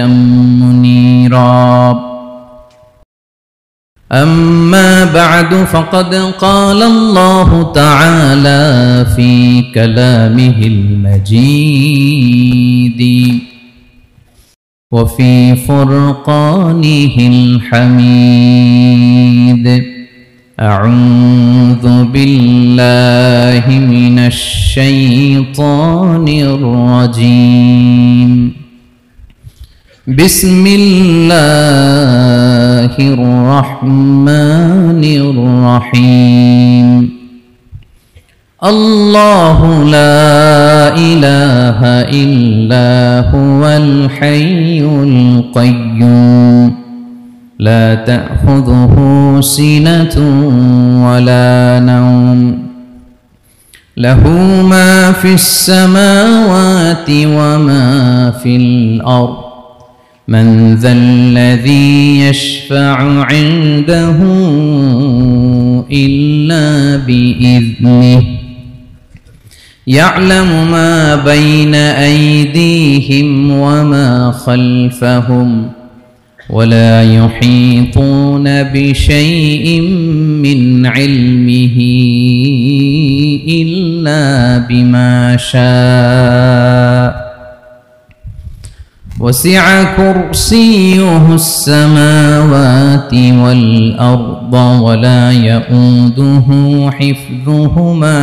منيرا. أما بعد فقد قال الله تعالى في كلامه المجيد وفي فرقانه الحميد: أعوذ بالله من الشيطان الرجيم. بسم الله الرحمن الرحيم. الله لا إله إلا هو الحي القيوم لا تأخذه سنة ولا نوم له ما في السماوات وما في الأرض من ذا الذي يشفع عنده إلا بإذنه يعلم ما بين أيديهم وما خلفهم ولا يحيطون بشيء من علمه إلا بما شاء وسع كرسيه السماوات والأرض ولا يؤوده حفظهما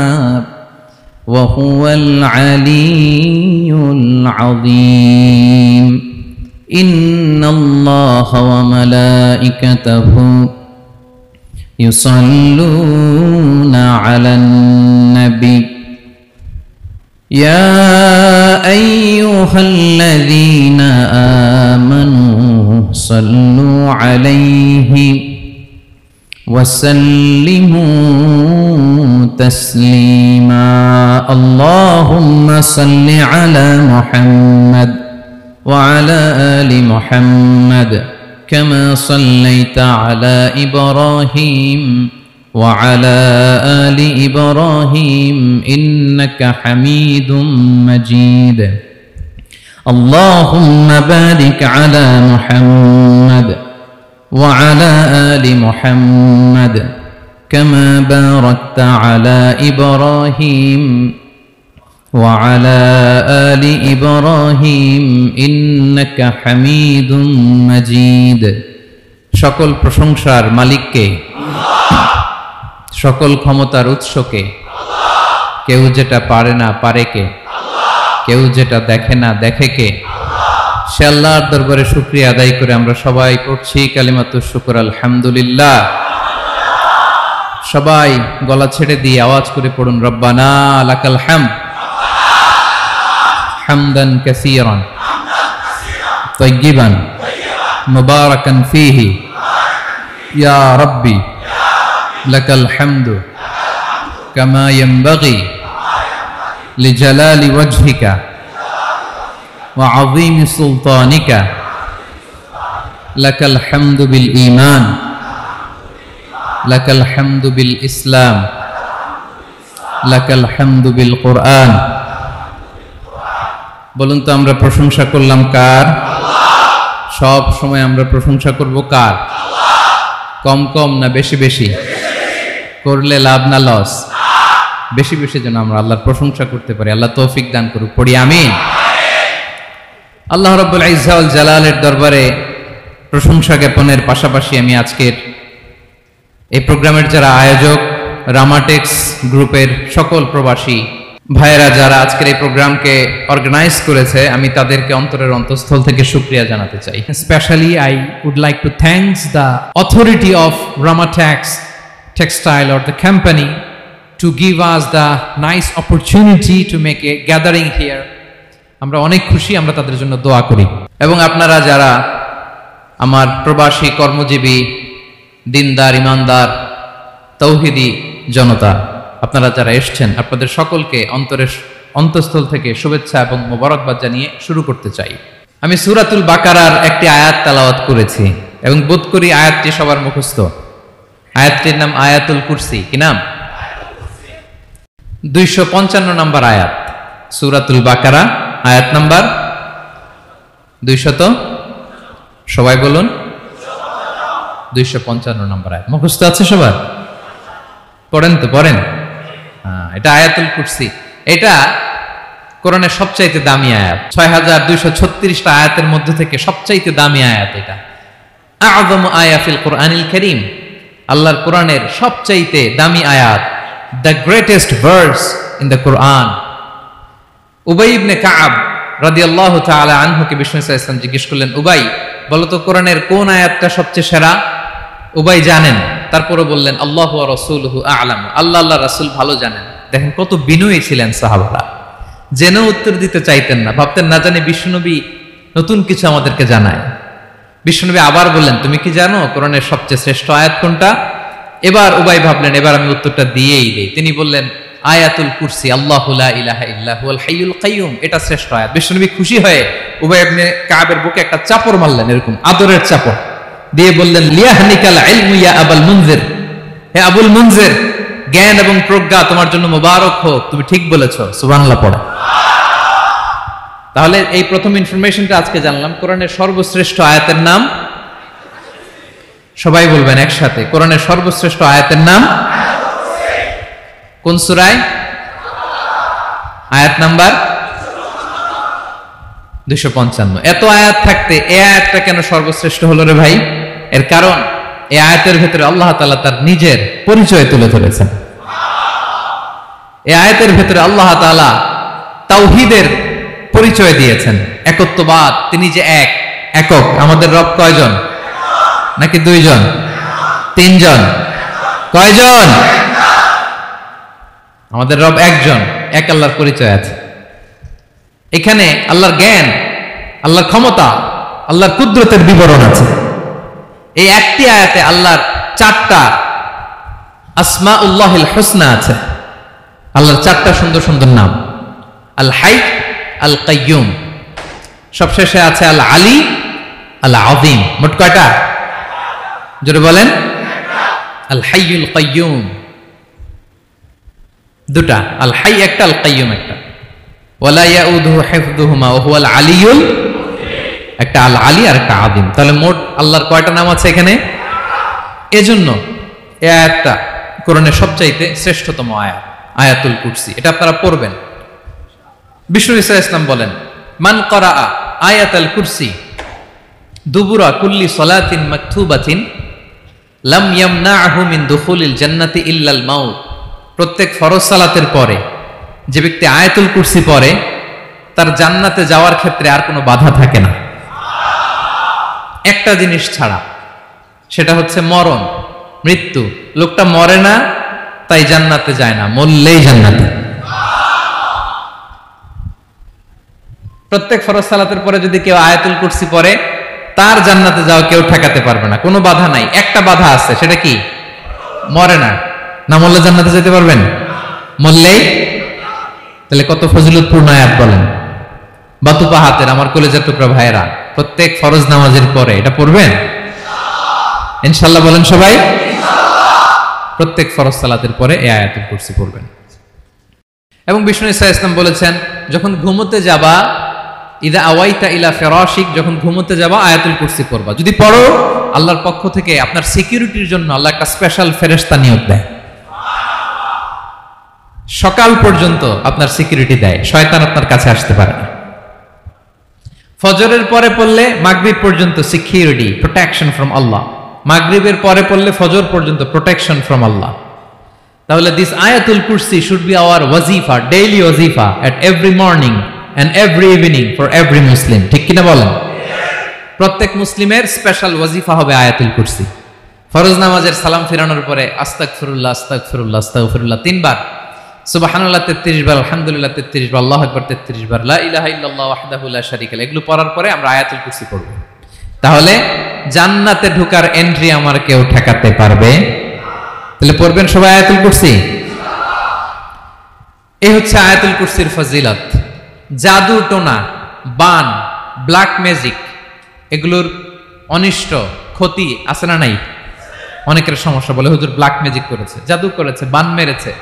وهو العلي العظيم. إن الله وملائكته يصلون على النبي يا أيها الذين آمنوا صلوا عليه وسلموا تسليما. اللهم صل على محمد وعلى آل محمد كما صليت على إبراهيم وعلى آل إبراهيم إنك حميد مجيد. اللهم بارك على محمد وعلى آل محمد كما باركت على إبراهيم وعلى آل إبراهيم إنك حميد مجيد. সকল প্রশংসার মালিককে, সকল ক্ষমতার উৎসকে, কেউ যেটা পারে না পারে কে, কেউ যেটা দেখে না দেখে কে, সে আল্লাহর দরবারে শুকরিয়া আদায় করে আমরা সবাই পড়ছি কালিমাতুশ শুকর আলহামদুলিল্লাহ। সবাই গলা ছেড়ে দিয়ে আওয়াজ করে পড়ুন রব্বানা লাকাল হামদ হামদান কাসীরান তাইয়িবান মুবারাকান ফীহি ইয়া রাব্বি লাকাল হামদু কামা ইয়ানবাগি লিজালালি ওয়াজহিকা ওয়া আযীমি সুলতানিকা লাকাল হামদু বিল ঈমান লাকাল হামদু বিল ইসলাম লাকাল হামদু বিল কুরআন। বলুন তো আমরা প্রশংসা করলাম কার? সব সময় আমরা প্রশংসা করব কার? কম কম না বেশি বেশি? করলে লাভ না লস? বেশি বেশি যেন আমরা আল্লাহর প্রশংসা করতে পারি। আল্লাহ তৌফিক দান করুক, পড়ি আমিন। আল্লাহ রাব্বুল ইজ্জা ওয়াল জালালের দরবারে প্রশংসা জ্ঞাপনের পাশাপাশি আমি আজকের এই প্রোগ্রামের যারা আয়োজক, রামাটেক্স গ্রুপের সকল প্রবাসী ভাইয়েরা যারা আজকের এই প্রোগ্রামকে অর্গানাইজ করেছে, আমি তাদেরকে অন্তরের অন্তঃস্থল থেকে শুকরিয়া জানাতে চাই। Especially I would like to thank the authority of Ramatex Textile or the company to give us the nice opportunity to make a gathering here. আমরা অনেক খুশি, আমরা তাদের জন্য দোয়া করি। এবং আপনারা যারা আমার প্রবাসী কর্মজীবী দিনদার ইমানদার তৌহিদি জনতা, আপনারা যারা এসেছেন, আপনাদের সকলকে অন্তরের অন্তঃস্থল থেকে শুভেচ্ছা এবং মোবারকবাদ জানিয়ে শুরু করতে চাই। আমি সূরাতুল বাকারার একটি আয়াত তেলাওয়াত করেছি এবং বোধ করি আয়াতটি সবার মুখস্থ। আয়াতটির নাম আয়াতুল কুরসি। কি নাম? 255 নম্বর আয়াত, সূরাতুল বাকারা, আয়াত নাম্বার 255। সবাই বলুন 255 নম্বর আয়াত। মুখস্থ আছে সবার? পড়েন তো, পড়েন। এটা আয়াতুল কুরসি। এটা কোরআনের সবচাইতে দামি আয়াত। 6236টা আয়াতের মধ্যে থেকে সবচাইতে দামি আয়াত এটা। আযমু আয়া ফিল কুরআনিল কারীম, আল্লাহর কোরআনের সবচাইতে দামি আয়াত, the greatest verse in the Quran. উবাই ইবনে কাব রাদিয়াল্লাহু তাআলা আনহুকে বিষ্ণু সাল্লাল্লাহু আলাইহি ওয়াসাল্লাম জিজ্ঞেস করলেন, উবাই বলো তো কোরআনের কোন আয়াতটা সবচেয়ে সেরা? উবাই জানেন, তারপরে বললেন আল্লাহু ওয়া রাসূলুহু আ'লাম, আল্লাহ আল্লাহ রাসূল ভালো জানেন। দেখেন কত বিনয়ী ছিলেন সাহাবারা, জেনে উত্তর দিতে চাইতেন না, ভাবতেন না জানি বিশ্বনবী নতুন কিছু আমাদেরকে জানায়। বিশ্বনবী আবার বললেন, তুমি কি জানো কোরআনের সবচেয়ে শ্রেষ্ঠ আয়াত কোনটা? এবার উবাই ভাবলেন এবার আমি উত্তরটা দিয়েই দেই। তিনি বললেন আয়াতুল কুরসি, আল্লাহু লা ইলাহা ইল্লা হুয়াল হাইয়ুল কাইয়ুম, এটা শ্রেষ্ঠ আয়াত। বিশ্বনবী খুশি হয়ে উবাই ইবনে কাবের বুকে একটা চাপড় মারলেন, এরকম আদরের চাপড় দিয়ে বললেন, লিয়াহনিকাল ইলমু ইয়া আবুল মুনজির, হে আবুল মুনজির, জ্ঞান এবং প্রজ্ঞা তোমার জন্য মোবারক হোক, তুমি ঠিক বলেছো। সুবহানাল্লাহ পড়া। তাহলে এই প্রথম ইনফরমেশনটা আজকে জানলাম, কোরআনের সর্বশ্রেষ্ঠ আয়াতের নাম, সবাই বলবেন একসাথে, কোরআনের সর্বশ্রেষ্ঠ আয়াতের নাম কোন সূরায়? আয়াত নাম্বার 255। এত আয়াত থাকতে এই আয়াতটা কেন সর্বশ্রেষ্ঠ হলো রে ভাই? এর কারণ এই আয়াতের ভেতরে আল্লাহ তাআলা তার নিজের পরিচয় তুলে ধরেছেন। এই আয়াতের ভেতরে আল্লাহ তাআলা তাওহীদের পরিচয় দিয়েছেন, একত্ববাদ, তিনি যে এক, একক। আমাদের রব কয়জন? নাকি দুইজন, তিনজন? কয়জন? আমাদের রব একজন, এক আল্লাহর পরিচয় আছে। এখানে আল্লাহর জ্ঞান, আল্লাহর ক্ষমতা, আল্লাহর কুদরতের বিবরণ আছে। এই একটি আয়াতে আল্লাহর 4টা আসমাউল্লাহিল হুসনা আছে, আল্লাহর 4টা সুন্দর সুন্দর নাম। আল হাই, আল কাইয়ুম, সবশেষে আছে আল আলী, আল আযীম। মোট কয়টা? জোরে বলেন। আল হাইয়ুল কাইয়ুম দুটা, আল হাই একটা, আল কাইয়ুম একটা। ওয়ালা ইয়াউদুহু হিফযুহুমা ওয়া হুয়াল আলিয়ুল, একটা আল আলী আর একটা আযীম। তাহলে মোট আল্লাহর কয়টা নাম আছে এখানে? এজন্য এই আয়াতটা কোরআনের সবচাইতে শ্রেষ্ঠতম আয়াত, আয়াতুল কুরসি। এটা আপনারা পড়বেন। বিষ্ণু ঈসা ইসলাম বলেন, মান ক্বারাআ আয়াতুল কুরসি দুবুরা কুল্লি সালাতিন মাকতুবাতিন লাম ইয়ামনাহু মিন দুখুলিল জান্নাতি ইল্লাল মাউত। প্রত্যেক ফরজ সালাতের পরে যে ব্যক্তি আয়াতুল কুরসি পড়ে তার জান্নাতে যাওয়ার ক্ষেত্রে আর কোনো বাধা থাকে না, একটা জিনিস ছাড়া, সেটা হচ্ছে মরণ, মৃত্যু। লোকটা মরে না তাই জান্নাতে যায় না, মরলেই জান্নাতে। প্রত্যেক ফরজ সালাতের পরে যদি কেউ আয়াতুল কুরসি পড়ে তার জান্নাতে যাওয়া কেউ ঠেকাতে পারবে না, কোনো বাধা নাই। একটা বাধা আছে, সেটা কি? মরে না। না মরলে জান্নাতে যেতে পারবেন? মরলেই। তাহলে কত ফজিলতপূর্ণ আয়াত বলেন। বাতুপা হাতের আমার কলেজের টুকরা ভাইয়েরা, প্রত্যেক ফরজ নামাজের পরে এটা পড়বেন ইনশাআল্লাহ। বলেন সবাই, প্রত্যেক ফরজ সালাতের পরে এই আয়াতুল কুরসি পড়বেন। এবং বিষ্ণু ঈসা ইসলাম বলেছেন, যখন ঘুমোতে যাবা, ইদা আওয়াইতা ইলা ফিরাশিক, যখন ঘুমোতে যাবা আয়াতুল কুরসি পড়বা। যদি পড়ো, আল্লাহর পক্ষ থেকে আপনার সিকিউরিটির জন্য আল্লাহ একটা স্পেশাল ফেরেশতা নিয়োগ দেয়। সকাল পর্যন্ত আপনার সিকিউরিটি দেয়, শয়তান আপনার কাছে আসতে পারে না। ফজরের পরে পড়লে মাগরিব পর্যন্ত সিকিউরিটি, প্রোটেকশন ফ্রম আল্লাহ। মাগরিবের পরে পড়লে ফজর পর্যন্ত প্রোটেকশন ফ্রম আল্লাহ। তাহলে দিস আয়াতুল কুরসি শুড বি আওয়ার ওয়াজিফা, ডেইলি ওয়াজিফা at every morning and every evening for every Muslim. ঠিক কিনা বলেন? প্রত্যেক মুসলিমের স্পেশাল ওয়াজিফা হবে আয়াতুল কুরসি। ফরজ নামাজের সালাম ফিরানোর পরে আস্তাগফিরুল্লাহ আস্তাগফিরুল্লাহ আস্তাগফিরুল্লাহ 3 বার, সুবহানাল্লাহ 33 বার, আলহামদুলিল্লাহ 33 বার, আল্লাহু আকবার 33 বার, লা ইলাহা ইল্লাল্লাহ ওয়াহদাহু লা শারীকা লাহু, এগুলো পড়ার পরে আমরা আয়াতুল কুরসি পড়ব। তাহলে জান্নাতে ঢোকার এন্ট্রি আমার কেউ ঠেকাতে পারবে? তাহলে পড়বেন সবাই আয়াতুল কুরসি। এই হচ্ছে আয়াতুল কুরসির ফজিলত। জাদু টোনা, বান, ব্ল্যাক ম্যাজিক, এগুলোর অনিষ্ট ক্ষতি আছে না নাই? অনেকের সমস্যা, বলে হুজুর ব্ল্যাক ম্যাজিক করেছে, জাদু করেছে, বান মেরেছে,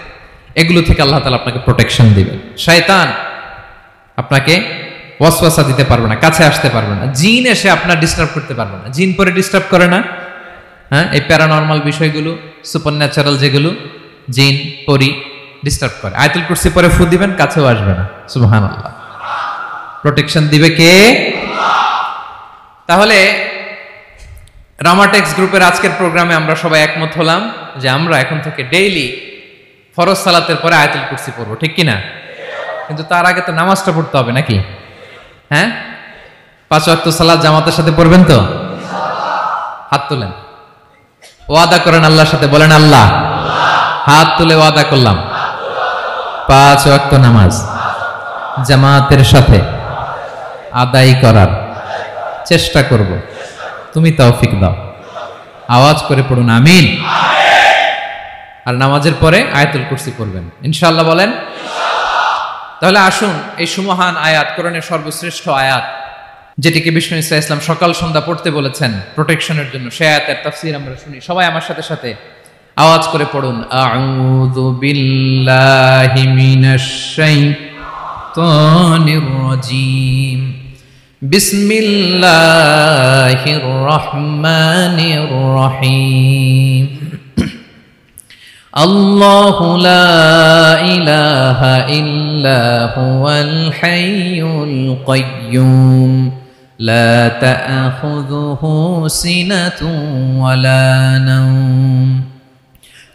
এগুলো থেকে আল্লাহ তাআলা আপনাকে প্রোটেকশন দিবেন। শয়তান আপনাকে ওয়াসওয়াসা দিতে পারবে না, কাছে আসতে পারবে না, জিন এসে আপনার ডিস্টার্ব করতে পারবে না। জিন পরে ডিস্টার্ব করে না? হ্যাঁ, এই প্যারানরমাল বিষয়গুলো, সুপারন্যাচারাল যেগুলো, জিন পরি ডিস্টার্ব করে। আয়াতুল কুরসি পরে ফু দিবেন, কাছেও আসবে না। সুবহানাল্লাহ। প্রোটেকশন দিবে কে? তাহলে রামাটেক্স গ্রুপের আজকের প্রোগ্রামে আমরা সবাই একমত হলাম যে আমরা এখন থেকে ডেইলি ফরজ সালাতের পরে আয়াতুল কুরসি পড়বো, ঠিক কিনা? কিন্তু তার আগে তো নামাজটা পড়তে হবে নাকি? হ্যাঁ, 5 ওয়াক্ত সালাত জামাতের সাথে পড়বেন তো? হাত তুলেন, ওয়াদা করেন আল্লাহর সাথে, বলেন আল্লাহ, হাত তুলে ওয়াদা করলাম 5 ওয়াক্ত নামাজ জামাতের সাথে আদায় করার চেষ্টা করব, তুমি তৌফিক দাও। আওয়াজ করে পড়ুন আমিন। আর নামাজের পরে আয়াতুল কুরসি পড়বেন ইনশাআল্লাহ, বলেন। তাহলে আসুন এই সুমহান আয়াত, কোরআনের সর্বশ্রেষ্ঠ আয়াত, যেটিকে বিষ্ণু ইসা ইসলাম সকাল সন্ধ্যা পড়তে বলেছেন প্রোটেকশনের জন্য, সে আয়াতের তাফসীর আমরা শুনি। সবাই আমার সাথে সাথে আওয়াজ করে পড়ুন, আউযু বিল্লাহি মিনাশ শাইতানির রাজীম, বিসমিল্লাহির রহমানির রহিম। আল্লাহু লা ইলাহা ইল্লা হুয়াল হাইয়ুল কাইয়্যুম, লা তা'খুযুহু সিনাতুন ওয়ালা নাওম,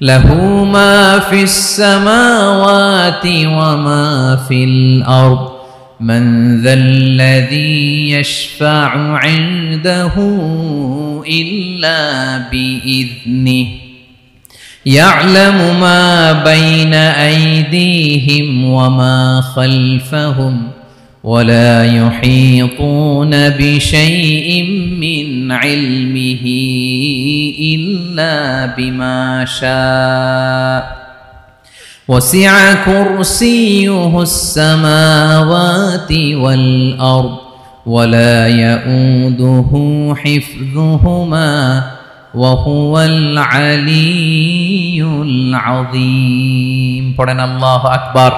লাহু মা ফিস সামাওয়াতি ওয়া মা ফিল আরদ, মান যাল্লাযী ইয়াশফা'ু 'ইনদাহু ইল্লা বিইذনিহি, يعلم ما بين أيديهم وما خلفهم ولا يحيطون بشيء من علمه إلا بما شاء وسع كرسيه السماوات والأرض ولا يؤوده حفظهما وهو العلي العظيم। পড়েন আল্লাহু আকবার।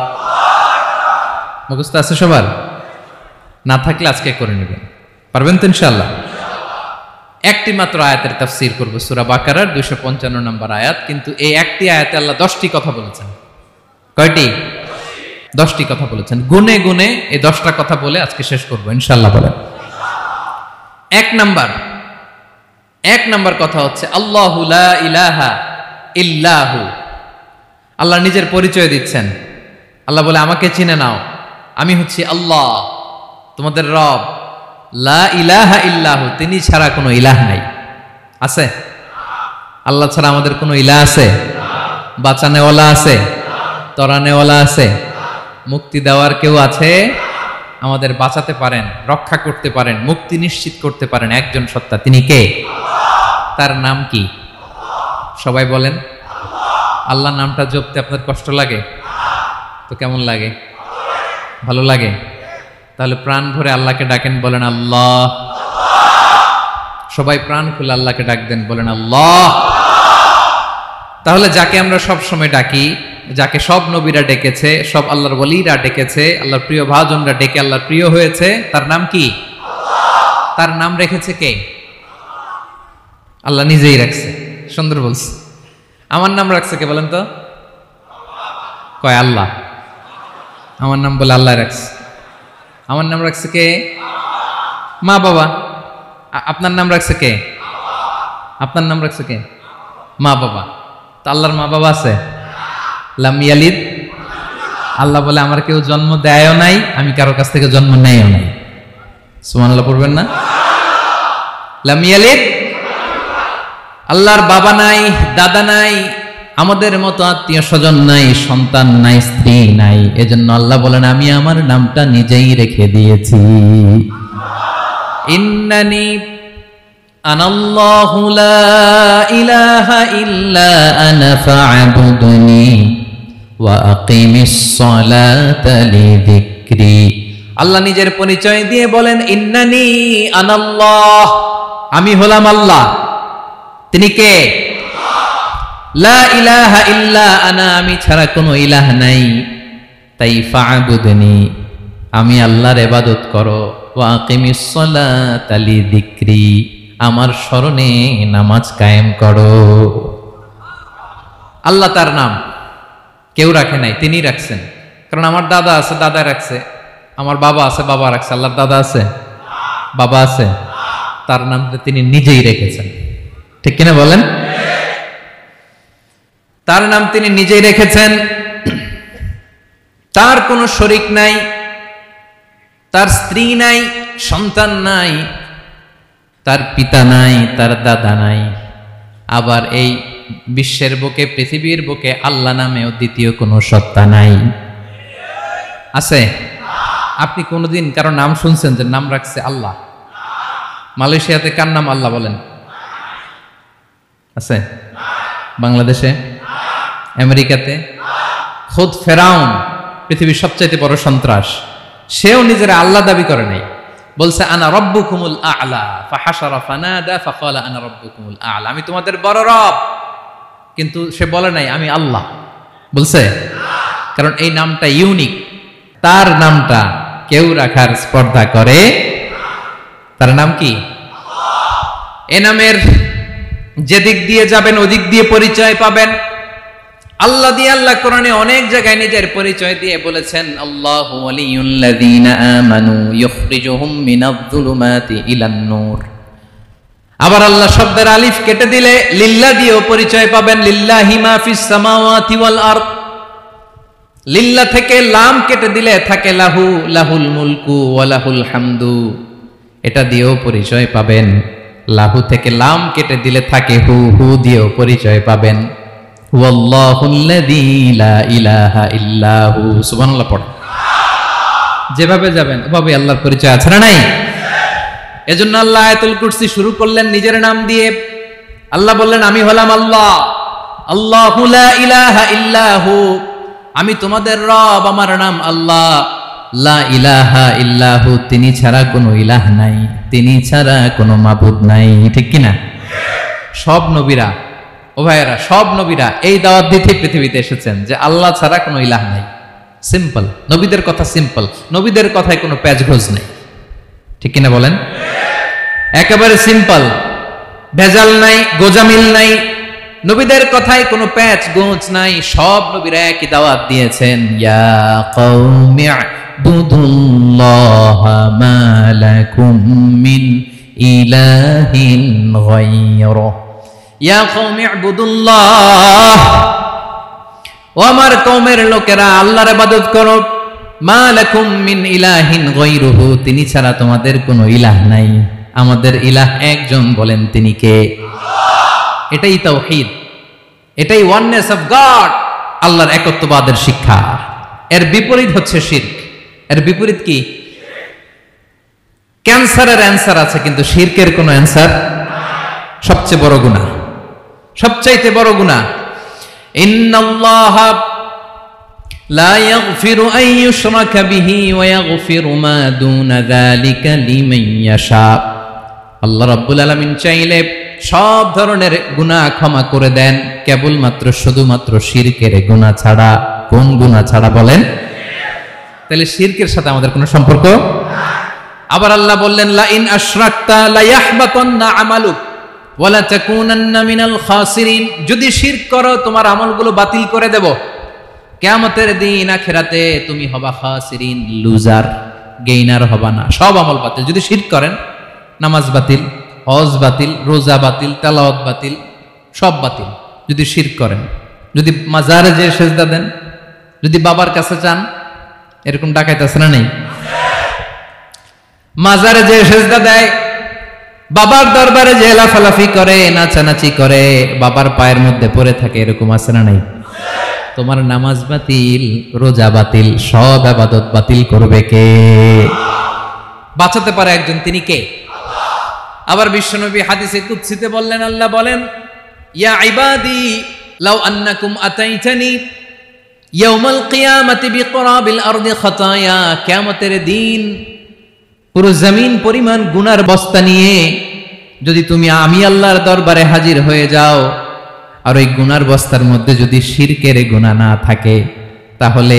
মুখস্থ আছে সবার? না থাকলে আজকে করে নেবেন, পারবেন তো ইনশাআল্লাহ। একটি মাত্র আয়াতের তাফসীর করব, সূরা বাকারার 255 নম্বর আয়াত। কিন্তু এই একটি আয়াতে আল্লাহ 10টি কথা বলেছেন। কয়টি? 10টি কথা বলেছেন। গুনে গুনে এই 10টা কথা বলে আজকে শেষ করব ইনশাআল্লাহ। বলেন। এক নাম্বার কথা হচ্ছে আল্লাহু লা ইলাহা ইল্লাহু। আল্লাহ নিজের পরিচয় দিচ্ছেন। আল্লাহ বলে, আমাকে চিনে নাও, আমি হচ্ছি আল্লাহ, তোমাদের রব। লা ইলাহা ইল্লাহু, তিনি ছাড়া কোনো ইলাহ নাই। আছে? আল্লাহ ছাড়া আমাদের কোনো ইলাহ আছে? বাঁচানেওয়ালা আছে? তরানেওয়ালা আছে? মুক্তি দেওয়ার কেউ আছে? আমাদের বাঁচাতে পারেন, রক্ষা করতে পারেন, মুক্তি নিশ্চিত করতে পারেন একজন সত্তা। তিনি কে? তার নাম কি? সবাই বলেন। আল্লাহ নামটা জপতে আপনার কষ্ট লাগে তো কেমন লাগে? ভালো লাগে? তাহলে প্রাণ ভরে আল্লাহকে ডাকেন, বলেন আল্লাহ। সবাই প্রাণ খুলে আল্লাহকে ডাক দেন, বলেন আল্লাহ। তাহলে যাকে আমরা সব সময় ডাকি, যাকে সব নবীরা ডেকেছে, সব আল্লাহর ওলিরা ডেকেছে, আল্লাহর প্রিয় ভাজনরা ডেকে আল্লাহর প্রিয় হয়েছে, তার নাম কি? তার নাম রেখেছে কে? আল্লাহ নিজেই রাখছে। সুন্দর বলছে। আমার নাম রাখছে কে বলেন তো? কয় আল্লাহ। আমার নাম বলে আল্লাহ রাখছে। আমার নাম রাখছে কে? মা বাবা। আপনার নাম রাখছে কে? আপনার নাম রাখছে কে? মা বাবা। তো আল্লাহর মা বাবা আছে? লাম ইয়ালিদ। আল্লাহ বলে, আমার কেউ জন্ম দেয়ও নাই, আমি কারো কাছ থেকে জন্ম নেয়ও নাই। সুবহানাল্লাহ পড়বেন না? লাম ইয়ালিদ। আল্লাহর বাবা নাই, দাদা নাই, আমাদের মতো আত্মীয় স্বজন নাই, সন্তান নাই, স্ত্রী নাই। এজন্য আল্লাহ বলেন, আমি আমার নামটা নিজেই রেখে দিয়েছি। ইন্নানি আনাল্লাহু লা ইলাহা ইল্লা আনা ফা'বুদনি ওয়া আকিমিস সালাতা লিযিকরি। আল্লাহ নিজের পরিচয় দিয়ে বলেন, ইন্নানি আনাল্লাহ, আমি হলাম আল্লাহ। তিনি কে? লা ইলাহা ইল্লা আনা, আমি ছাড়া কোনো ইলাহ নাই। তাই ফা'বুদনি, আমি আল্লাহর ইবাদত করো, ওয়া আকিমিস সালাতা লিযিকরি, আমার স্মরণে নামাজ কায়েম করো। আল্লাহ তার নাম কেউ রাখে নাই, তিনি রাখছেন। কারণ আমার দাদা আছে, দাদা রাখছে, আমার বাবা আছে, বাবা রাখছে। আল্লাহর দাদা আছে, বাবা আছে, তার নামটা তিনি নিজেই রেখেছেন। ঠিক কিনা বলেন? তার নাম তিনি নিজেই রেখেছেন। তার কোনো শরীক নাই, তার স্ত্রী নাই, সন্তান নাই, তার পিতা নাই, তার দাদা নাই। আবার এই বিশ্বের বুকে, পৃথিবীর বুকে আল্লাহ নামেও দ্বিতীয় কোনো সত্তা নাই। আছে? আপনি কোনোদিন কারো নাম শুনছেন যে নাম রাখছে আল্লাহ? মালয়েশিয়াতে কার নাম আল্লাহ বলেন? আছে? বাংলাদেশে? আমেরিকাতে? খুদ ফেরাউন, পৃথিবীর সবচাইতে বড় সন্ত্রাস, সেও নিজের আল্লাহ দাবি করে নাই। বলছে আনা রব্বুকুমুল আ'লা, ফাহাশারা ফানাদা ফাকালা আনা রব্বুকুমুল আ'লা, আমি তোমাদের বড় রব। কিন্তু সে বলে নাই আমি আল্লাহ। বলছে? কারণ এই নামটা ইউনিক। তার নামটা কেউ রাখার স্পর্ধা করে। তার নাম কি? এ নামের যেদিক দিয়ে যাবেন ওদিক দিয়ে পরিচয় পাবেন। আল্লাহ দিয়ে আল্লাহ কোরআনে অনেক জায়গায় নিজের পরিচয় দিয়ে বলেছেন, আল্লাহু ওয়ালিয়ুল্লাযীনা আমানু ইখরিজুহুম মিনায-যুলুমাতি ইলান-নূর। আবার আল্লাহ শব্দের আলিফ কেটে দিলে লিল্লাহ দিয়েও পরিচয় পাবেন। লিল্লাহি মা ফিস সামাওয়াতি ওয়াল আরদ। লিল্লাহ থেকে লাম কেটে দিলে থাকে লাহু, লাহুল মুলকু ওয়া লাহুল হামদু, এটা দিয়েও পরিচয় পাবেন। লাহু থেকে লাম কেটে দিলে থাকে হু, হু দিয়েও পরিচয় পাবেন। ওয়াল্লাহুল্লাযী লা ইলাহা ইল্লাহু, সুবহানাল্লাহ পড়ে। যেভাবে যাবেন ওভাবে আল্লাহর পরিচয় আছে না নাই? এজন্য আল্লাহ আয়াতুল কুরসি শুরু করলেন নিজের নাম দিয়ে। আল্লাহ বললেন আমি হলাম আল্লাহ, আল্লাহু লা ইলাহা ইল্লাহু, আমি তোমাদের রব, আমার নাম আল্লাহ। লা ইলাহা ইল্লাহু, তিনি ছাড়া কোনো ইলাহ নাই, তিনি ছাড়া কোনো মাবুদ নাই। ঠিক কিনা? সব নবীরা, ও ভাইয়েরা, সব নবীরা এই দাওয়াত দিতে পৃথিবীতে এসেছেন যে আল্লাহ ছাড়া কোনো ইলাহ নাই। সিম্পল, নবীদের কথা সিম্পল, নবীদের কথায় কোনো প্যাচঘোষ নেই। ঠিক কিনা বলেন? একেবারে সিম্পল, ভেজাল নাই, গোজামিল নাই, নবীদের কথায় কোনো প্যাচ গোঁচ নাই। সব নবীরা একই দাওয়াত দিয়েছেন, ইয়া কওমি ইবুদুল্লাহা মা লাকুম মিন ইলাহিন গায়রুহু, ইয়া কওমি ইবুদুল্লাহ, ও আমার কওমের লোকেরা আল্লাহর ইবাদত করো। মা লাকুম মিন ইলাহিন গায়রুহু, তিনি ছাড়া তোমাদের কোনো ইলাহ নাই। আমাদের ইলাহ একজন, বলেন তিনি কে? এটাই তাওহীদ, এটাই ওয়াননেস অফ গড, আল্লাহর একত্ববাদের শিক্ষা। এর বিপরীত হচ্ছে শিরক। এর বিপরীত কি? ক্যান্সারের অ্যান্সার আছে কিন্তু শিরকের কোনো অ্যান্সার। সবচেয়ে বড় গুনাহ, সবচাইতে বড় গুনাহ। ইন্নাল্লাহা লা ইয়াগফিরু আন ইউশরাকা বিহি ওয়া ইয়াগফিরু মা দুনা যালিকা লিমান ইয়াশা। আল্লাহ রাব্বুল আলামিন চাইলে সব ধরনের গুনাহ ক্ষমা করে দেন, কেবলমাত্র শুধুমাত্র শিরকের গুনাহ ছাড়া। কোন গুনাহ ছাড়া বলেন? তাহলে শিরকের সাথে আমাদের কোনো সম্পর্ক। আবার আল্লাহ বললেন, লা ইন আশরাকতা লা ইয়াহবাতান্না আমালুক ওয়া লা তাকুনান্না মিনাল খাসিরিন, যদি শিরক করো তোমার আমলগুলো বাতিল করে দেব, কিয়ামতের দিন আখিরাতে তুমি হবা খাসিরিন, লুজার, গেইনার হবা না। সব আমল বাতিল যদি শিরক করেন। নামাজ বাতিল, হজ বাতিল, রোজা বাতিল, তেলাওয়াত বাতিল, সব বাতিল যদি শিরক করেন। যদি মাজারে যে সেজদা দেন, যদি বাবার কাছে চান, এরকম ডাকাইত আছে না নেই? মাজারে যে সেজদা দেয়, বাবার দরবারে যে লাফালাফি করে, নাচানাচি করে, বাবার পায়ের মধ্যে পড়ে থাকে, এরকম আছে না নাই? তোমার নামাজ বাতিল, রোজা বাতিল, সব ইবাদত বাতিল করবে কে? বাঁচাতে পারে একজন, তিনি কে? আবার বিশ্বনবী হাদিসে কুদসিতে বললেন, আল্লাহ বলেন, ইয়া ইবাদি লাউ আন্নাকুম আতাইতানি ইয়াউমাল কিয়ামাতি বিকরাবিল আরদি খাতায়া, কিয়ামতের দিন পুরো জমিন পরিমাণ গুনার বস্তা নিয়ে যদি তুমি আমি আল্লাহর দরবারে হাজির হয়ে যাও, আর ওই গুনার বস্তার মধ্যে যদি শিরকের গুনাহ না থাকে, তাহলে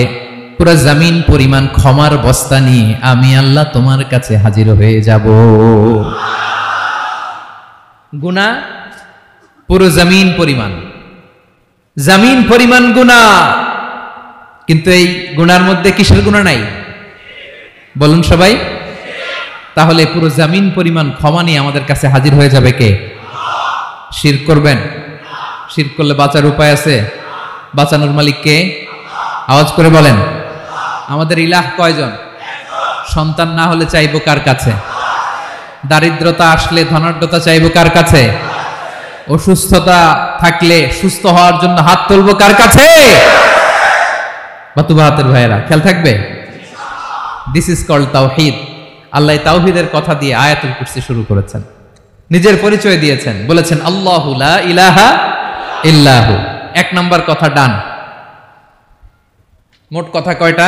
পুরো জমিন পরিমাণ ক্ষমার বস্তা নিয়ে আমি আল্লাহ তোমার কাছে হাজির হয়ে যাব। গুনাহ পুরো জমিন পরিমাণ গুনাহ, কিন্তু এই গুনার মধ্যে কিসের গুনাহ নাই বলুন সবাই? তাহলে পুরো জমিন পরিমাণ ক্ষমা নিয়ে আমাদের কাছে হাজির হয়ে যাবে কে? শিরক করবেন? শিরক করলে বাঁচার উপায় আছে? বাঁচানোর মালিক কে? আওয়াজ করে বলেন। আমাদের ইলাহ কয়জন? সন্তান না হলে চাইবো কার কাছে? দারিদ্রতা আসলে ধনাঢ্যতা চাইবো কার কাছে? অসুস্থতা থাকলে সুস্থ হওয়ার জন্য হাত তুলবো কার কাছে? বাতুবাহাতের ভাইয়েরা খেয়াল থাকবে। দিস ইজ কল্ড তাওহীদ। আল্লাহ তাওহীদের কথা দিয়ে আয়াতুল কুরসি শুরু করেছেন, নিজের পরিচয় দিয়েছেন, বলেছেন আল্লাহু লা ইলাহা ইল্লাহু। এক নাম্বার কথা ডান। মোট কথা কয়টা?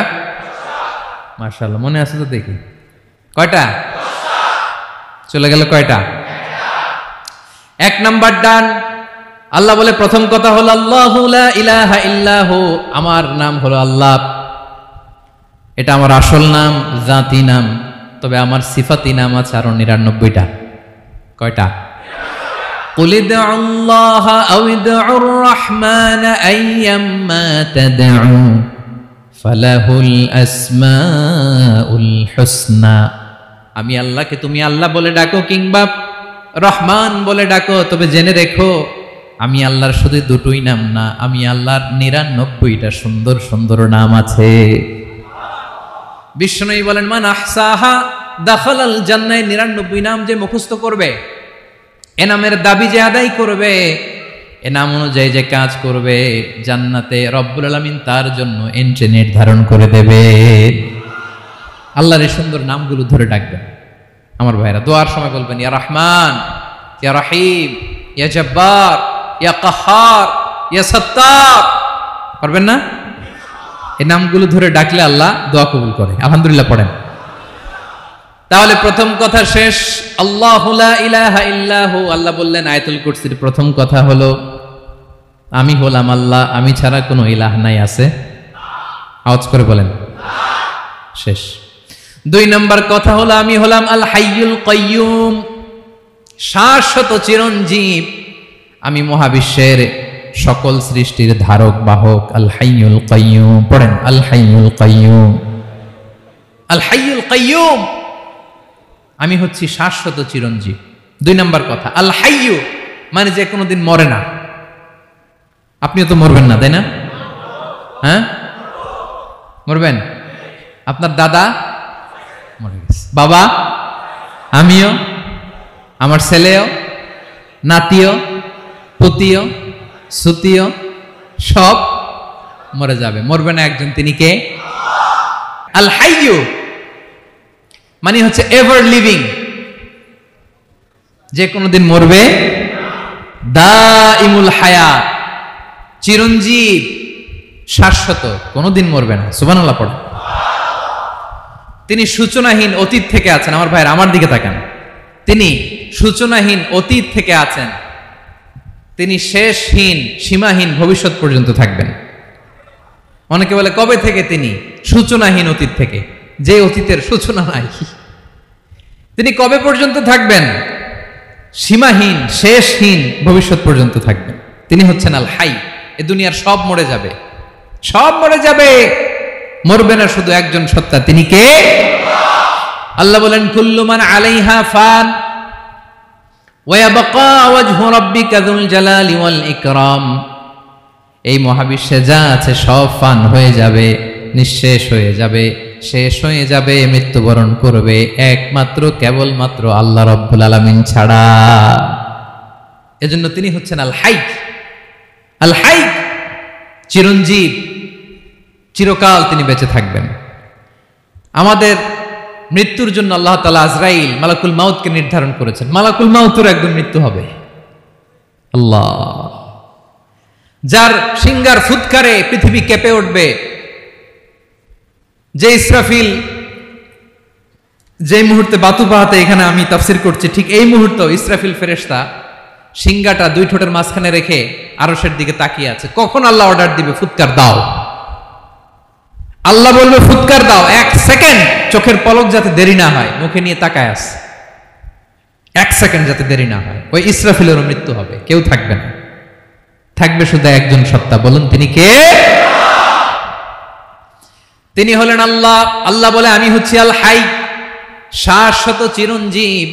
মাশাআল্লাহ, মনে আছে তো দেখি। কয়টা? চলে গেল কয়টা? এক নাম্বার ডান। আল্লাহ বলে প্রথম কথা হলো আল্লাহু লা ইলাহা ইল্লাহু, আমার নাম হলো আল্লাহ। এটা আমার আসল নাম, জাতি নাম। তবে আমার সিফাতি নাম আছে আরো ৯৯টা। কয়টা? قل ادعوا الله أو ادعوا الرحمن أيما تدعوا فله الأسماء الحسنى। আমি আল্লাহকে তুমি আল্লাহ বলে ডাকো কিংবা রহমান বলে ডাকো, তবে জেনে রেখো আমি আল্লাহর শুধু দুটোই নাম না, আমি আল্লাহর ৯৯টা সুন্দর সুন্দর নাম আছে। বিষ্ণু বলেন মান আহসাহা দাখালাল জান্নাহ। ৯৯ নাম যে মুখস্থ করবে, এ নামের দাবি যে আদায় করবে, এ নাম অনুযায়ী যে কাজ করবে, জান্নাতে রব্বুল আলামিন তার জন্য এন্ট্রি নির্ধারণ করে দেবে। আল্লাহর এই সুন্দর নামগুলো ধরে ডাকবেন। আমার ভাইরা দোয়ার সময় বলবেন ইয়া রহমান, ইয়া রহিম, ইয়া জব্বার, ইয়া কাহ্হার, ইয়া সত্তার। পারবেন না? এই নামগুলো ধরে ডাকলে আল্লাহ দোয়া কবুল করে। আলহামদুলিল্লাহ পড়েন। তাহলে প্রথম কথা শেষ। আল্লাহু লা ইলাহা ইল্লাহু। আল্লাহ বললেন আয়াতুল কুরসির প্রথম কথা হলো আমি হলাম আল্লাহ, আমি ছাড়া কোনো ইলাহ নাই। আছে? আওয়াজ করে বলেন। শেষ। ২ নম্বর কথা হলো আমি হলাম আল হাইয়ুল কাইয়ুম, শাশ্বত চিরঞ্জীব। আমি মহাবিশ্বের সকল সৃষ্টির ধারক বাহক। আল হাইয়ুল কাইয়ুম পড়েন। আল হাইয়ুল কাইয়ুম, আল হাইয়ুল কাইয়ুম। আমি হচ্ছি শাশ্বত চিরঞ্জীব। ২ নম্বর কথা আল হাইয়ু মানে যে কোনোদিন মরে না। আপনিও তো মরবেন না, তাই না? হ্যাঁ, মরবেন। আপনার দাদা মরে গেছে, বাবা, আমিও, আমার ছেলেও, নাতিও, পুতিও, সুতিও সব মরে যাবে। মরবে না একজন, তিনি কে? আল হাইয়ু মানে হচ্ছে এভার লিভিং, যে কোনোদিন মরবে। দাইমুল হায়াত, চিরঞ্জীব, শাশ্বত, কোনোদিন মরবে না। সুবহানাল্লাহ পড়ে। তিনি সূচনাহীন অতীত থেকে আছেন। আমার ভাইয়ের আমার দিকে তাকান। তিনি সূচনাহীন অতীত থেকে আছেন, তিনি শেষহীন সীমাহীন ভবিষ্যৎ পর্যন্ত থাকবেন। অনেকে বলে কবে থেকে? তিনি সূচনাহীন অতীত থেকে, যে অতীতের সূচনা নাই। তিনি কবে পর্যন্ত থাকবেন? সীমাহীন শেষহীন ভবিষ্যৎ পর্যন্ত থাকবেন। তিনি হচ্ছেন আল হাই। এ দুনিয়ার সব মরে যাবে, সব মরে যাবে, মরবে না শুধু একজন সত্তা। তিনি কে? আল্লাহ বলেন কুল্লু মান আলাইহা ফান ওয়া ইয়াবকা ওয়াজহু রাব্বিকা যুল জালালি ওয়াল ইকরাম। এই মহাবিশ্বে যা আছে সব ফান হয়ে যাবে, নিঃশেষ হয়ে যাবে, শেষ হয়ে যাবে, মৃত্যুবরণ করবে, একমাত্র কেবলমাত্র আল্লাহ রাব্বুল আলামিন ছাড়া। এজন্য তিনি হচ্ছেন আল হাই। আল হাই চিরঞ্জীব, চিরকাল তিনি বেঁচে থাকবেন। আমাদের মৃত্যুর জন্য আল্লাহ তাআলা আজরাইল মালাকুল মাউতকে নির্ধারণ করেছেন। মালাকুল মাউতের একদিন মৃত্যু হবে। আল্লাহ, যার সিংহার ফুৎকারে পৃথিবী কেঁপে উঠবে, যে ইসরাফিল যে মুহূর্তে বাতুবাহাতে এখানে আমি তাফসির করছি, ঠিক এই মুহূর্তে ইসরাফিল ফেরেশতা সিংহাটা 2 ঠোঁটের মাঝখানে রেখে আরশের দিকে তাকিয়ে আছে। কখন আল্লাহ অর্ডার দিবে ফুৎকার দাও। আল্লাহ বলবে ফুৎকার দাও, 1 সেকেন্ড চোখের পলক যাতে দেরি না হয়, মুখে নিয়ে তাকায় আছে, 1 সেকেন্ড যাতে দেরি না হয়। ওই ইসরাফিলেরও মৃত্যু হবে, কেউ থাকবে না, থাকবে শুধু একজন সত্তা। বলুন তিনি কে? তিনি হলেন আল্লাহ। আল্লাহ বলে আমি হচ্ছি আল হাই, শাশ্বত চিরঞ্জীব,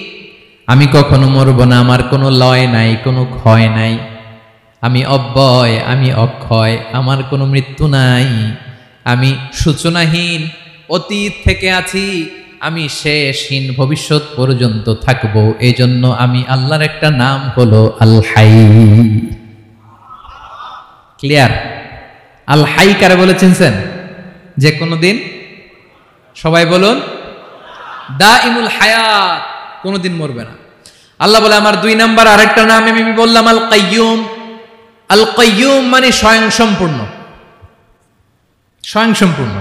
আমি কখনো মরব না, আমার কোনো লয় নাই, কোনো ক্ষয় নাই, আমি অব্যয়, আমি অক্ষয়, আমার কোনো মৃত্যু নাই, আমি সূচনাহীন, অতীত থেকে আছি, আমি শেষহীন, ভবিষ্যৎ পর্যন্ত থাকব। এই জন্য আমি আল্লাহর একটা নাম হলো আল হাই। ক্লিয়ার? আল হাই কারে বলে চিনছেন? যে কোনো দিন, সবাই বলুন, দাইমুল হায়াত, কোনোদিন মরবে না। আল্লাহ বলে আমার 2 নাম্বার আরেকটা নাম আমি বললাম আল কাইয়ুম। আল কাইয়ুম মানে স্বয়ং সম্পূর্ণ, স্বয়ং সম্পূর্ণ,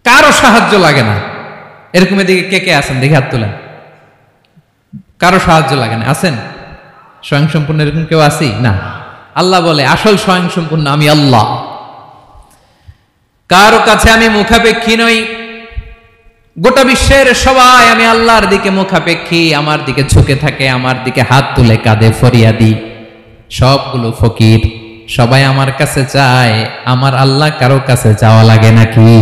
কারো সাহায্য লাগে না। এরকম এদিকে কে কে আছেন দেখে হাত তোলেন। কারো সাহায্য লাগে না, আছেন? স্বয়ং সম্পূর্ণ এরকম কেউ আছি না? আল্লাহ বলে আসল স্বয়ং সম্পূর্ণ আমি আল্লাহ। কারো কাছে আমি মুখাপেক্ষী নই, গোটা বিশ্বের সবাই আমি আল্লাহর দিকে মুখাপেক্ষী, আমার দিকে ঝুঁকে থাকে, আমার দিকে হাত তুলে কাঁধে ফরিয়াদি, সবগুলো ফকির, সবাই আমার কাছে চায়, আমার আল্লাহ কারো কাছে চাওয়া লাগে নাকি?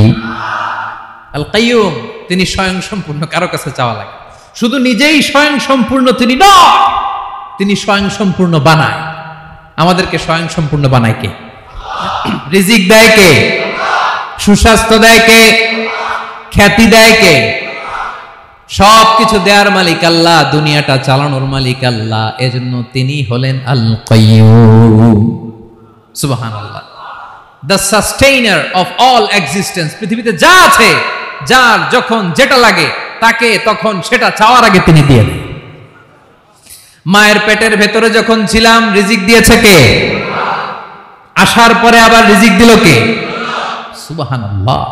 আল কাইয়ুম, তিনি স্বয়ং সম্পূর্ণ, কারো কাছে চাওয়া লাগে। শুধু নিজেই স্বয়ং সম্পূর্ণ তিনি নয়, তিনি স্বয়ং সম্পূর্ণ বানায়। আমাদেরকে স্বয়ং সম্পূর্ণ বানায় কে? রিজিক দেয় কে? সুস্বাস্থ্য দেয় কে? খ্যাতি দেয় কে? সবকিছু দেয়ার মালিক আল্লাহ, দুনিয়াটা চালানোর মালিক আল্লাহ। এজন্য তিনি হলেন আল কাইয়ুম। সুবহানাল্লাহ। The sustainer of all existence. পৃথিবীতে যা আছে, যার যখন যেটা লাগে তাকে তখন সেটা চাওয়ার আগে তিনি দিয়ে দেন। মায়ের পেটের ভেতরে যখন ছিলাম রিজিক দিয়েছে কে? আসার পরে আবার রিজিক দিল কে? সুবহানাল্লাহ।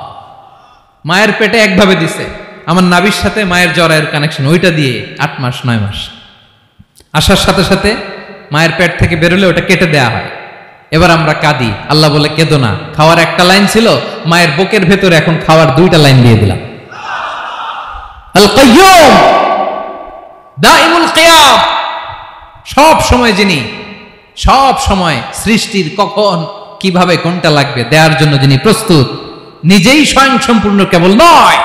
মায়ের পেটে একভাবে দিছে, আমার নাভির সাথে মায়ের জরায়ুর কানেকশন, ওইটা দিয়ে 8 মাস 9 মাস। আসার সাথে সাথে মায়ের পেট থেকে বেরোলে ওটা কেটে দেয়া হয়। এবার আমরা কাঁদি, আল্লাহ বলে কেঁদো না, খাওয়ার একটা লাইন ছিল, মায়ের বুকের ভেতরে এখন খাওয়ার 2টা লাইন দিয়ে দিলাম। আল কাইয়ুম, দাইমুল কিয়াম, সব সময় যিনি, সব সময় সৃষ্টির কখন কিভাবে কোনটা লাগবে দেওয়ার জন্য যিনি প্রস্তুত, নিজেই স্বয়ং সম্পূর্ণ কেবল নয়,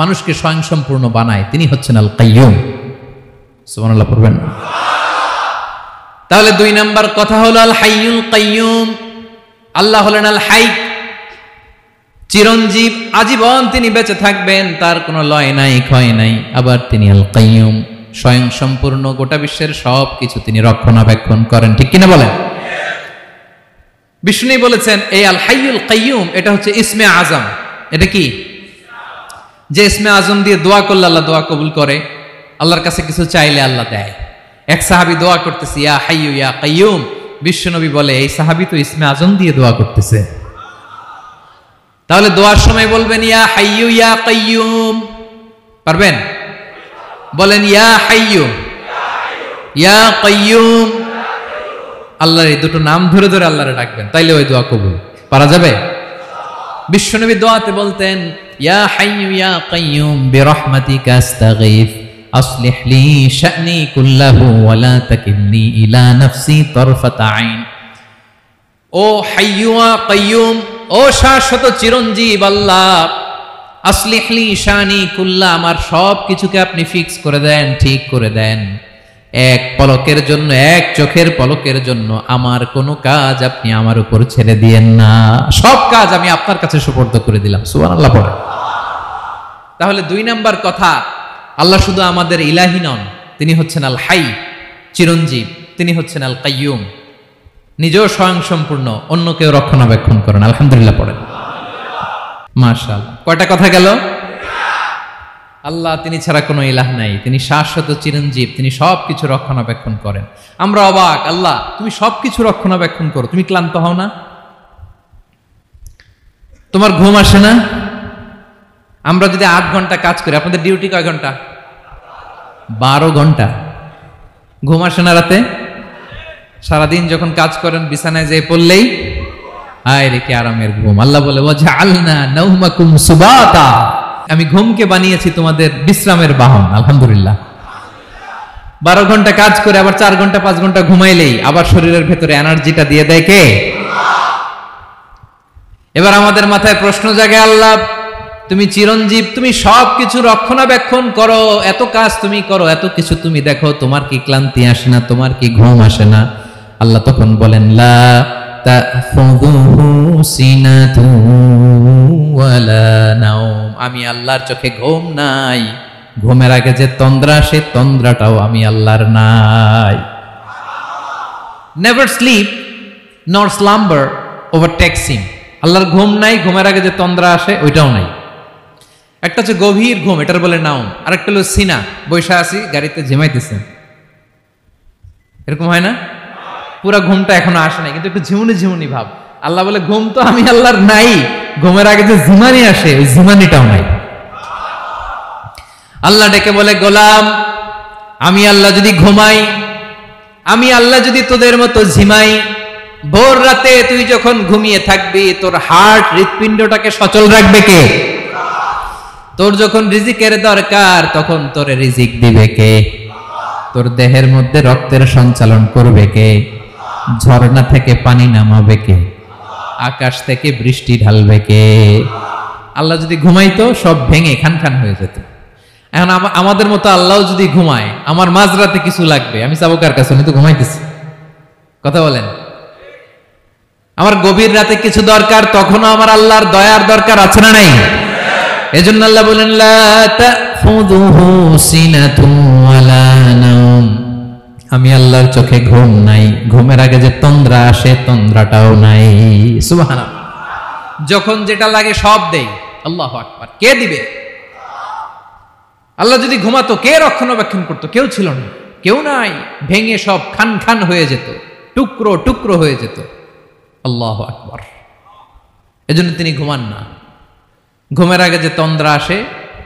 মানুষকে স্বয়ং সম্পূর্ণ বানায়, তিনি হচ্ছেন আল কাইয়ুম। সুবহানাল্লাহ পড়বেন। তাহলে 2 নাম্বার কথা হলো আল হাইয়ুল কাইয়ুম। আল্লাহ হলেন আল হাই, চিরঞ্জীব, আজীবন তিনি বেঁচে থাকবেন, তার কোনো লয় নাই, ক্ষয় নাই। আবার তিনি আল কাইয়ুম, স্বয়ং সম্পূর্ণ, গোটা বিশ্বের সব কিছু তিনি রক্ষণাবেক্ষণ করেন। ঠিক কিনা বলেন? বিষ্ণু বলেছেন এই আল হাইয়ুল কাইয়ুম এটা হচ্ছে ইসমে আজম। এটা কি? যে ইসমে আজম দিয়ে দোয়া করলে আল্লাহ দোয়া কবুল করে, আল্লাহর কাছে কিছু চাইলে আল্লাহ দেয়। এক সাহাবী দোয়া করতেছে ইয়া হাইয়ু ইয়া কাইয়ুম, বিশ্বনবী বলে এই সাহাবী তো ইসমে আজম দিয়ে দোয়া করতেছে। তাহলে দোয়ার সময় বলবেন ইয়া হাইয়ু ইয়া কাইয়ুম, পারবেন? বলেন ইয়া হাইয়ু ইয়া কাইয়ুম। আল্লাহর এই দুটো নাম ধরে ধরে আল্লাহরে ডাকবেন, তাইলে ওই দোয়া কবুল। পারা যাবে? বিশ্বনবী দোয়াতে বলতেন ইয়া হাইয়ু ইয়া কাইয়ুম বিরহমাতিকা আস্তাগীথ আসলিহ লি শা'নি কুল্লাহু ওয়া লা তাকিলনি ইলা নাফসি তারফাতা আইন। ও হাইয়ু ওয়া কাইয়ুম, ও শাশ্বত চিরঞ্জীব আল্লাহ, আসলিহ লি শা'নি কুল্লাহ, আমার সব কিছুকে আপনি ফিক্স করে দেন, ঠিক করে দেন। এক পলকের জন্য, এক চোখের পলকের জন্য আমার কোনো কাজ আপনি আমার উপর ছেড়ে দিয়েন না, সব কাজ আমি আপনার কাছে সুপর্দ করে দিলাম। সুবহানাল্লাহ পড়ে। তাহলে 2 নাম্বার কথা, আল্লাহ শুধু আমাদের ইলাহি নন, তিনি হচ্ছেন আল হাই, চিরঞ্জীব, তিনি হচ্ছেন আল কাইয়ুম, নিজেও স্বয়ং সম্পূর্ণ, অন্যকেও রক্ষণাবেক্ষণ করেন। আলহামদুলিল্লাহ পড়েন। মাশাআল্লাহ। কয়টা কথা গেল? আল্লাহ তিনি ছাড়া কোনো ইলাহ নাই, তিনি শাশ্বত চিরঞ্জীব, তিনি সব কিছু রক্ষণাবেক্ষণ করেন। আমরা অবাক, আল্লাহ তুমি সব কিছু রক্ষণাবেক্ষণ করো, তুমি ক্লান্ত হও না? তোমার ঘুম আসে না? আমরা যদি 8 ঘন্টা কাজ করি, আপনাদের ডিউটি কয় ঘন্টা? 12 ঘন্টা। ঘুম আসে না রাতে? সারাদিন যখন কাজ করেন বিছানায় যেয়ে পড়লেই হায় রে কি আরামের ঘুম। আল্লাহ বলে ওয়াজআলনা নাওমাকুম সুবাতা, আমি ঘুমকে বানিয়েছি তোমাদের বিশ্রামের বাহন। আলহামদুলিল্লাহ। 12 ঘন্টা কাজ করে আবার 4 ঘন্টা 5 ঘন্টা ঘুমাইলেই আবার শরীরের ভেতরে এনার্জিটা দিয়ে দেয় কে? এবার আমাদের মাথায় প্রশ্ন জাগে, আল্লাহ তুমি চিরঞ্জীব, তুমি সবকিছু রক্ষণাবেক্ষণ করো, এত কাজ তুমি করো, এত কিছু তুমি দেখো, তোমার কি ক্লান্তি আসে না? তোমার কি ঘুম আসে না? আল্লাহ তখন বলেন লা তাখুযুহু সিনাতুন ওয়ালা নাওম, আমি আল্লাহর চোখে ঘুম নাই। ঘুমের আগে যে তন্দ্রা, সে তন্দ্রাটাও আমি আল্লাহর নাই। নেভার স্লিপ নর স্লাম্বার ওভারটেকস হিম। আল্লাহর ঘুম নাই, ঘুমের আগে যে তন্দ্রা আসে ওইটাও নাই। একটা হচ্ছে গভীর ঘুম, এটার বলে নাওম। আরেকটা হলো সিনা, বৈশা আছি গাড়িতে ঝিমাইতেছেন, এরকম হয় না? পুরা ঘুমটা এখনো আসে নাই, কিন্তু একটু ঝিমুনি ঝিমুনি ভাব। আল্লাহ বলে ঘুম তো আমি আল্লাহর নাই, ঘুমের আগে যে ঝিমানি আসে ওই ঝিমানিটাও নাই। আল্লাহ ডেকে বলে গোলাম, আমি আল্লাহ যদি ঘুমাই, আমি আল্লাহ যদি তোদের মতো ঝিমাই, ভোর রাতে তুই যখন ঘুমিয়ে থাকবি, তোর হার্ট হৃৎপিণ্ডটাকে সচল রাখবে কে? তোর যখন রিজিকের দরকার তখন তোরে রিজিক দিবে কে? তোর দেহের মধ্যে রক্তের সঞ্চালন করবে কে? ঝর্ণা থেকে পানি নামাবে কে? আকাশ থেকে বৃষ্টি ঢালবে কে? আল্লাহ যদি ঘুমাইতো সব ভেঙে খান খান হয়ে যেত। এখন আমাদের মতো আল্লাহ যদি ঘুমায়, আমার মাঝরাতে কিছু লাগবে, আমি যাবো কার কাছে? আমি তো ঘুমাইতেছি। কথা বলেন। আমার গভীর রাতে কিছু দরকার, তখনও আমার আল্লাহর দয়ার দরকার আছে না নাই? এজন্য আল্লাহ বলেন লা তাখুযুহু সিনাতুন ওয়ালা নাওম, আমি আল্লাহর চোখে ঘুম নাই, ঘুমের আগে যে তন্দ্রা আসে তন্দ্রাটাও নাই। সুবহানাল্লাহ। যখন যেটা লাগে সব দেই। আল্লাহু আকবার। কে দিবে? আল্লাহ যদি ঘুমাতো, কে রক্ষণাবেক্ষণ করতো? কেউ ছিল না, কেউ নাই, ভেঙে সব খান খান হয়ে যেত, টুকরো টুকরো হয়ে যেত। আল্লাহু আকবার। এজন্য তিনি ঘুমান না। ঘুমের আগে যে তন্দ্রা আসে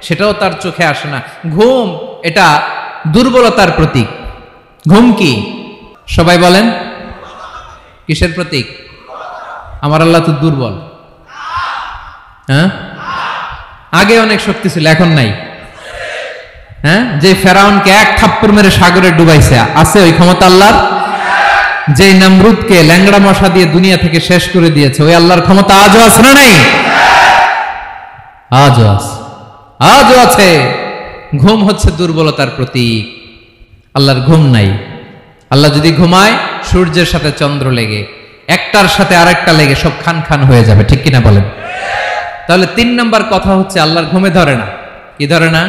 সেটাও তার চোখে আসে না। ঘুম এটা দুর্বলতার প্রতীক। ঘুম কি? সবাই বলেন, কিসের প্রতীক? আমার আল্লাহ তো দুর্বল। হ্যাঁ, আগে অনেক শক্তি ছিল, এখন নাই। হ্যাঁ, যে ফেরাউনকে এক থাপ্পড় মেরে সাগরে ডুবাইছে, আছে ওই ক্ষমতা আল্লাহর? যে নমরুদকে ল্যাংড়া মশা দিয়ে দুনিয়া থেকে শেষ করে দিয়েছে, ওই আল্লাহর ক্ষমতা আজও আছে না নাই? আজও আছে, আজও আছে। ঘুম হচ্ছে দুর্বলতার প্রতীক। আল্লাহর ঘুম নাই। আল্লাহ যদি ঘুমায়, সূর্যের সাথে চন্দ্র লেগে, একটার সাথে আরেকটা লেগে সব খান খান হয়ে যাবে। ঠিক কিনা বলেন? তাহলে 3 নম্বর কথা হচ্ছে আল্লাহর ঘুমে ধরে না। কি ধরে না?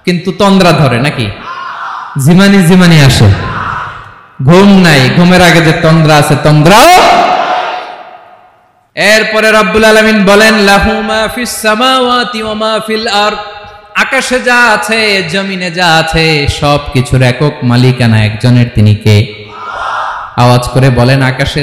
কিন্তু তন্দ্রা ধরে নাকি? জিমানি জিমানি আসে। ঘুম নাই, ঘুমের আগে যে তন্দ্রা আছে তন্দ্রাও। এরপরে রব্বুল আলামিন বলেন লাহু মা ফিস সামাওয়াতি ওয়া মা ফিল আরদ, আকাশে যা আছে জমিনে যা আছে সব কিছুর একক মালিকানা একজনের। তিনি কে? আওয়াজ করে বলেন, আকাশে